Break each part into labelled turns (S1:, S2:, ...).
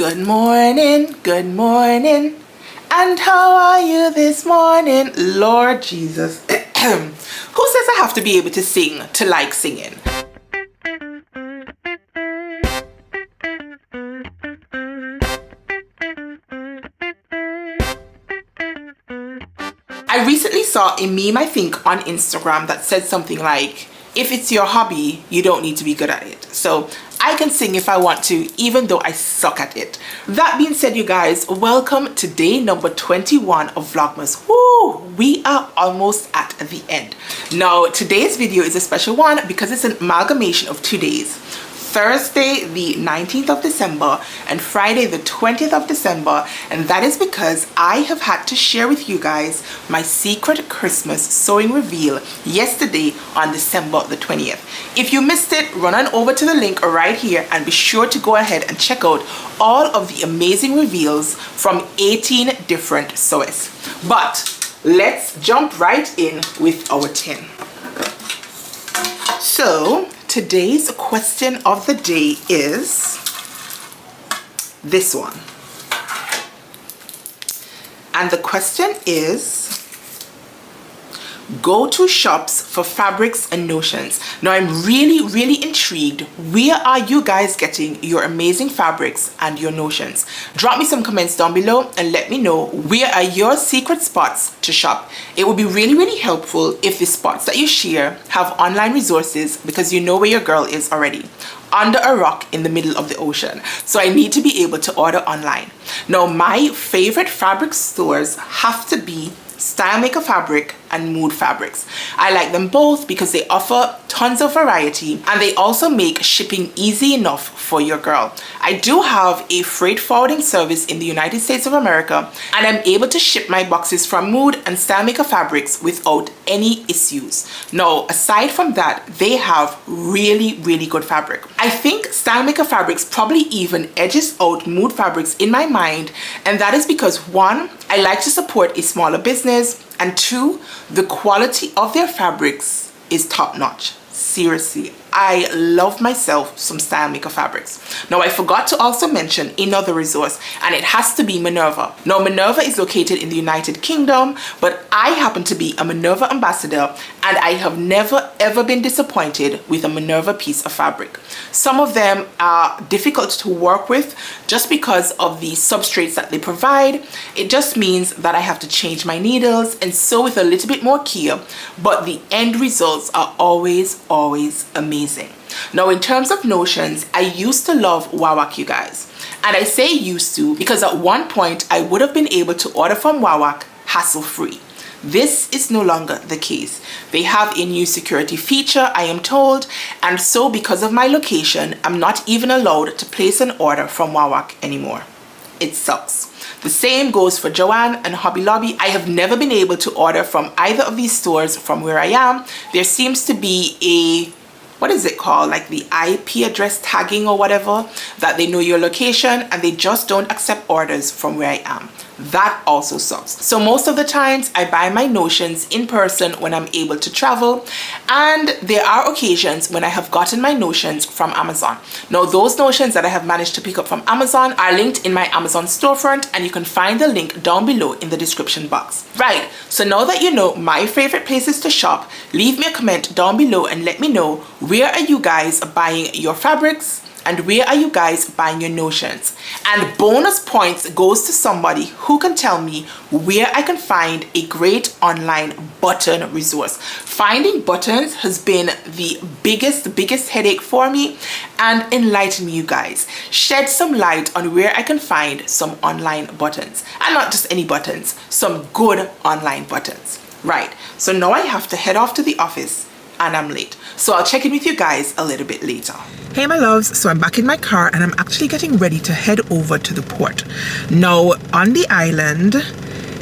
S1: good morning, and how are you this morning? Lord Jesus, who says I have to be able to sing to like singing? I recently saw a meme, I think, on Instagram that said something like, if it's your hobby, you don't need to be good at it. So I can sing if I want to, even though I suck at it. That being said, you guys, welcome to day number 21 of Vlogmas. Woo! We are almost at the end. Now, today's video is a special one because it's an amalgamation of 2 days. Thursday the 19th of December and Friday the 20th of December, and that is because I have had to share with you guys my secret Christmas sewing reveal yesterday on December the 20th. If you missed it, run on over to the link right here and be sure to go ahead and check out all of the amazing reveals from 18 different sewists. But let's jump right in with our tin. So today's question of the day is this one. And the question is, go-to shops for fabrics and notions. Now I'm really intrigued. Where are you guys getting your amazing fabrics and your notions? Drop me some comments down below and let me know where are your secret spots to shop. It would be really helpful if the spots that you share have online resources, because you know where your girl is already. Under a rock in the middle of the ocean. So I need to be able to order online. Now my favorite fabric stores have to be Style Maker Fabric and Mood Fabrics. I like them both because they offer tons of variety and they also make shipping easy enough for your girl. I do have a freight forwarding service in the United States of America, and I'm able to ship my boxes from Mood and Style Maker Fabrics without any issues. Now, aside from that, they have really good fabric. I think Style Maker Fabrics probably even edges out Mood Fabrics in my mind, and that is because one, I like to support a smaller business, and two, the quality of their fabrics is top notch. Seriously, I love myself some Style Maker Fabrics. Now I forgot to also mention another resource, and it has to be Minerva. Now Minerva is located in the United Kingdom, but I happen to be a Minerva ambassador, and I have never ever been disappointed with a Minerva piece of fabric. Some of them are difficult to work with just because of the substrates that they provide. It just means that I have to change my needles and sew with a little bit more care, but the end results are always amazing. Now in terms of notions, I used to love Wawak, you guys, and I say used to because at one point I would have been able to order from Wawak hassle-free. This is no longer the case. They have a new security feature, I am told, and so because of my location, I'm not even allowed to place an order from Wawak anymore. It sucks. The same goes for Joanne and Hobby Lobby. I have never been able to order from either of these stores from where I am. There seems to be a, what is it called, like the IP address tagging or whatever, that they know your location and they just don't accept orders from where I am. That also sucks. So most of the times I buy my notions in person when I'm able to travel, and there are occasions when I have gotten my notions from Amazon. Now those notions that I have managed to pick up from Amazon are linked in my Amazon storefront, and you can find the link down below in the description box. Right, so now that you know my favorite places to shop, leave me a comment down below and let me know where are you guys buying your fabrics and where are you guys buying your notions. And bonus points goes to somebody who can tell me where I can find a great online button resource. Finding buttons has been the biggest headache for me, and enlighten me, you guys. Shed some light on where I can find some online buttons, and not just any buttons, some good online buttons. Right, so now I have to head off to the office and I'm late, so I'll check in with you guys a little bit later. Hey my loves, so I'm back in my car and I'm actually getting ready to head over to the port. Now on the island,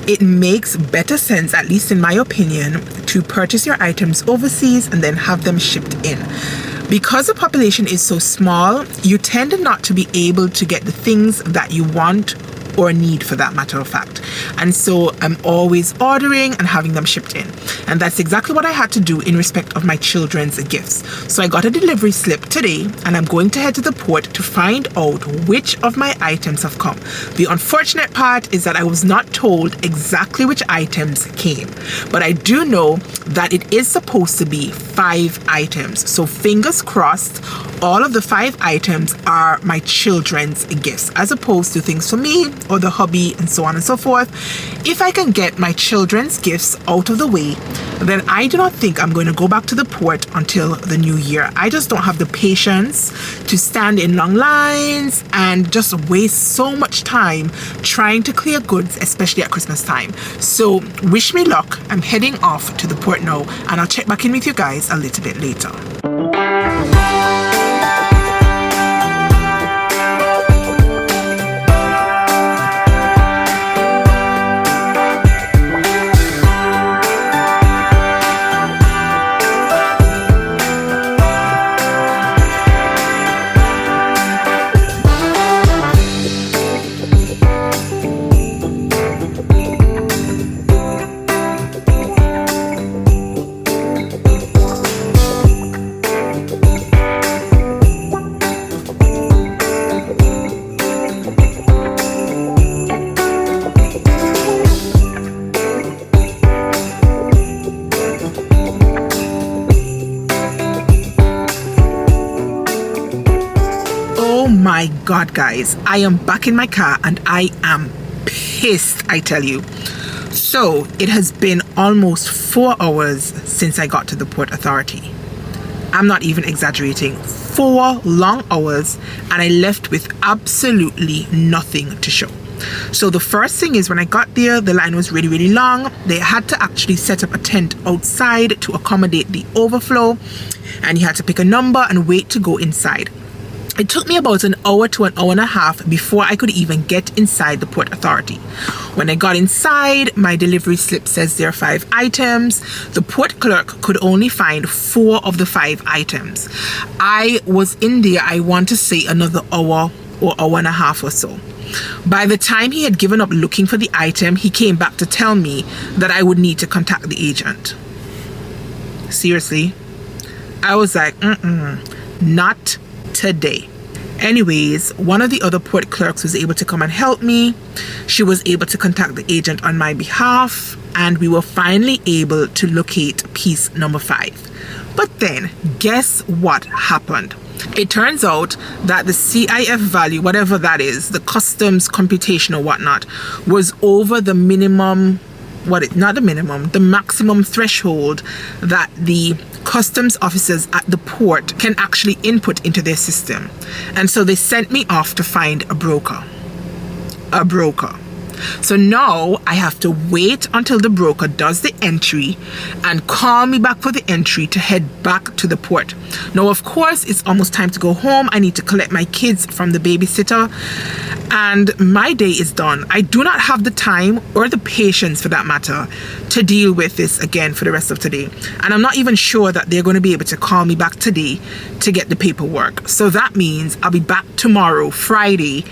S1: it makes better sense, at least in my opinion, to purchase your items overseas and then have them shipped in. Because the population is so small, you tend not to be able to get the things that you want or need, for that matter of fact. And so I'm always ordering and having them shipped in. And that's exactly what I had to do in respect of my children's gifts. So I got a delivery slip today, and I'm going to head to the port to find out which of my items have come. The unfortunate part is that I was not told exactly which items came, but I do know that it is supposed to be 5 items. So fingers crossed, all of the 5 items are my children's gifts, as opposed to things for me or the hubby and so on and so forth. If I can get my children's gifts out of the way, then I do not think I'm going to go back to the port until the new year. I just don't have the patience to stand in long lines and just waste so much time trying to clear goods, especially at Christmas time. So wish me luck. I'm heading off to the port now, and I'll check back in with you guys a little bit later. My God, guys, I am back in my car and I am pissed, I tell you. So it has been almost 4 hours since I got to the Port Authority. I'm not even exaggerating. 4 long hours, and I left with absolutely nothing to show. So the first thing is, when I got there, the line was really, really long. They had to actually set up a tent outside to accommodate the overflow, and you had to pick a number and wait to go inside. It took me about an hour to an hour and a half before I could even get inside the Port Authority. When I got inside, my delivery slip says there are 5 items. The port clerk could only find 4 of the 5 items. I was in there, I want to say, another hour or hour and a half or so. By the time he had given up looking for the item, he came back to tell me that I would need to contact the agent. Seriously? I was like, not today. Anyways, one of the other port clerks was able to come and help me. She was able to contact the agent on my behalf, and we were finally able to locate piece number 5. But then, guess what happened? It turns out that the CIF value, whatever that is, the customs computation or whatnot, was over the minimum, the maximum threshold that the customs officers at the port can actually input into their system. And so they sent me off to find a broker. So now I have to wait until the broker does the entry and call me back for the entry to head back to the port. Now, of course, it's almost time to go home. I need to collect my kids from the babysitter, and my day is done. I do not have the time or the patience, for that matter, to deal with this again for the rest of today. And I'm not even sure that they're going to be able to call me back today to get the paperwork. So that means I'll be back tomorrow, Friday,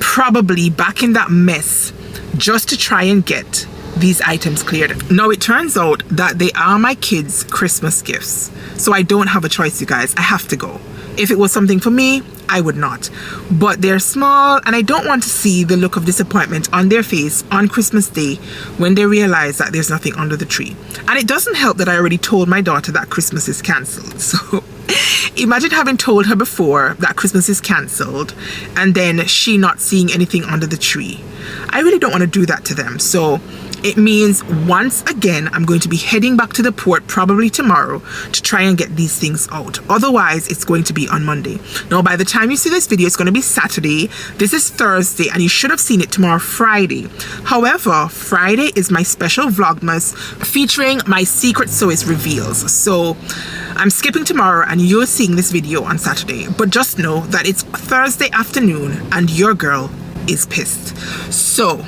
S1: probably back in that mess, just to try and get these items cleared. Now, it turns out that they are my kids' Christmas gifts, so I don't have a choice, you guys. I have to go. If it was something for me, I would not. But they're small, and I don't want to see the look of disappointment on their face on Christmas Day when they realize that there's nothing under the tree. And it doesn't help that I already told my daughter that Christmas is cancelled. So imagine having told her before that Christmas is cancelled and then she not seeing anything under the tree. I really don't want to do that to them. So it means once again, I'm going to be heading back to the port probably tomorrow to try and get these things out. Otherwise, it's going to be on Monday. Now, by the time you see this video, it's going to be Saturday. This is Thursday, and you should have seen it tomorrow, Friday. However, Friday is my special Vlogmas featuring my secret sewist reveals. So I'm skipping tomorrow, and you're seeing this video on Saturday. But just know that it's Thursday afternoon, and your girl is pissed. So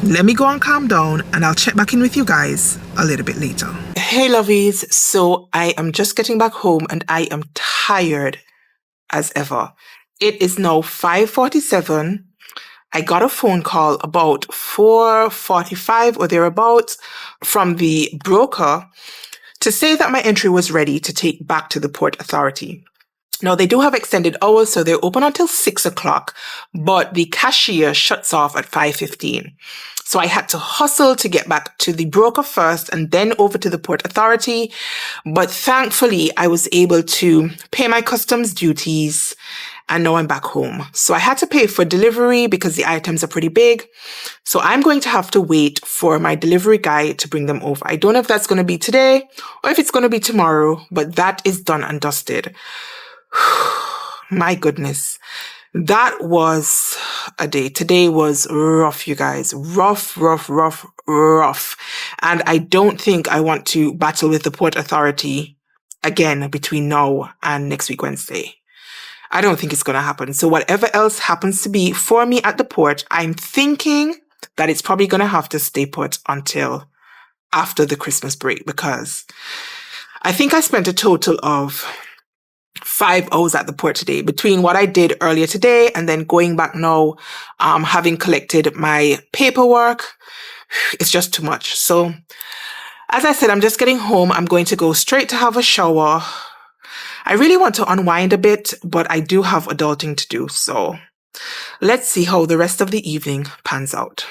S1: let me go and calm down, and I'll check back in with you guys a little bit later. Hey lovies, so I am just getting back home and I am tired as ever. It is now 5:47. I got a phone call about 4:45 or thereabouts from the broker to say that my entry was ready to take back to the Port Authority. Now, they do have extended hours, so they're open until 6 o'clock, but the cashier shuts off at 5:15. So I had to hustle to get back to the broker first and then over to the Port Authority. But thankfully, I was able to pay my customs duties and now I'm back home. So I had to pay for delivery because the items are pretty big. So I'm going to have to wait for my delivery guy to bring them over. I don't know if that's going to be today or if it's going to be tomorrow, but that is done and dusted. My goodness. That was a day. Today was rough, you guys. Rough. And I don't think I want to battle with the Port Authority again between now and next week, Wednesday. I don't think it's going to happen. So whatever else happens to be for me at the port, I'm thinking that it's probably going to have to stay put until after the Christmas break, because I think I spent a total of 5 hours at the port today between what I did earlier today and then going back now, having collected my paperwork. It's just too much. So as I said, I'm just getting home. I'm going to go straight to have a shower. I really want to unwind a bit, but I do have adulting to do. So let's see how the rest of the evening pans out.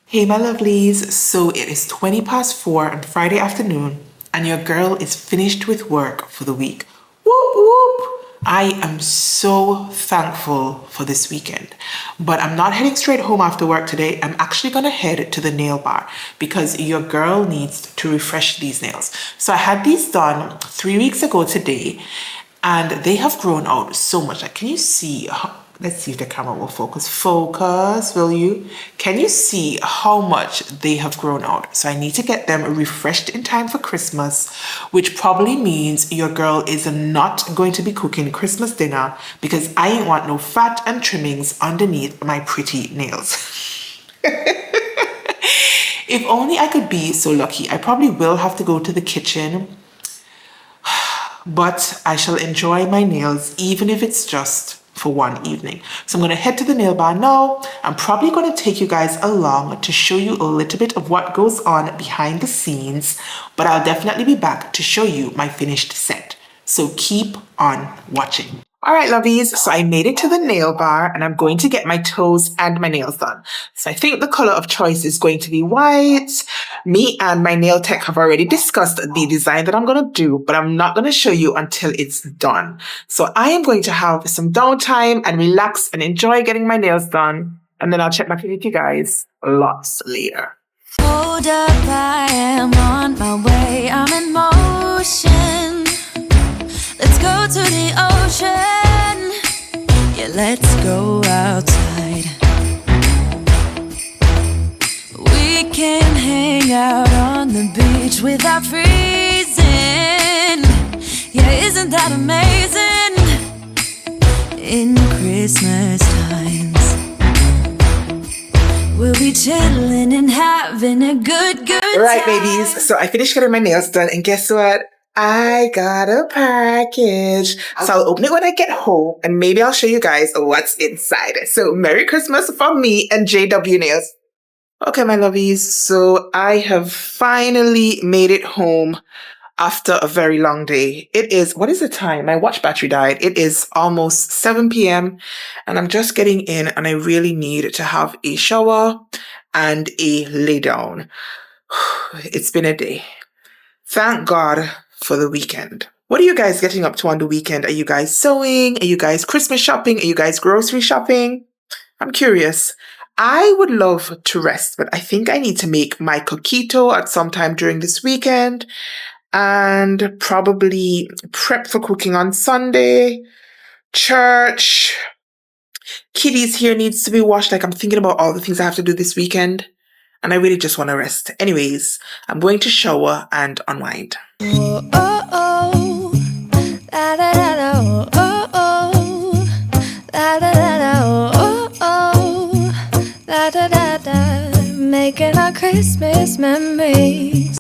S1: Hey, my lovelies. So it is 4:20 on Friday afternoon and your girl is finished with work for the week. Whoop, whoop. I am so thankful for this weekend, but I'm not heading straight home after work today. I'm actually going to head to the nail bar because your girl needs to refresh these nails. So I had these done 3 weeks ago today and they have grown out so much. Like, can you see? Let's see if the camera will focus. Focus, will you? Can you see how much they have grown out? So I need to get them refreshed in time for Christmas, which probably means your girl is not going to be cooking Christmas dinner because I ain't want no fat and trimmings underneath my pretty nails. If only I could be so lucky. I probably will have to go to the kitchen, but I shall enjoy my nails even if it's just for one evening. So I'm going to head to the nail bar now. I'm probably going to take you guys along to show you a little bit of what goes on behind the scenes, but I'll definitely be back to show you my finished set. So keep on watching. All right, lovies, so I made it to the nail bar and I'm going to get my toes and my nails done. So I think the color of choice is going to be white. Me and my nail tech have already discussed the design that I'm going to do, but I'm not going to show you until it's done. So I am going to have some downtime and relax and enjoy getting my nails done. And then I'll check back in with you guys lots later.
S2: Hold up, I am on my way. I'm in motion. Let's go to the ocean. Yeah, let's go outside. We can hang out on the beach without freezing. Yeah, isn't that amazing? In Christmas times, we'll be chilling and having a good time.
S1: All right, babies. So I finished getting my nails done and guess what? I got a package. So I'll open it when I get home and maybe I'll show you guys what's inside. So Merry Christmas from me and JW Nails. Okay, my lovies. So I have finally made it home after a very long day. It is, what is the time? My watch battery died. It is almost 7 p.m. and I'm just getting in and I really need to have a shower and a lay down. It's been a day. Thank God for the weekend. What are you guys getting up to on the weekend? Are you guys sewing? Are you guys Christmas shopping? Are you guys grocery shopping? I'm curious. I would love to rest, but I think I need to make my coquito at some time during this weekend and probably prep for cooking on Sunday. Church. Kitty's hair needs to be washed. Like, I'm thinking about all the things I have to do this weekend and I really just want to rest. Anyways, I'm going to shower and unwind.
S2: Oh, oh, oh. Da, da, da, da, oh, oh, oh. Da, da, da, da, oh, oh, oh. Da, da, da, da. Making our Christmas memories.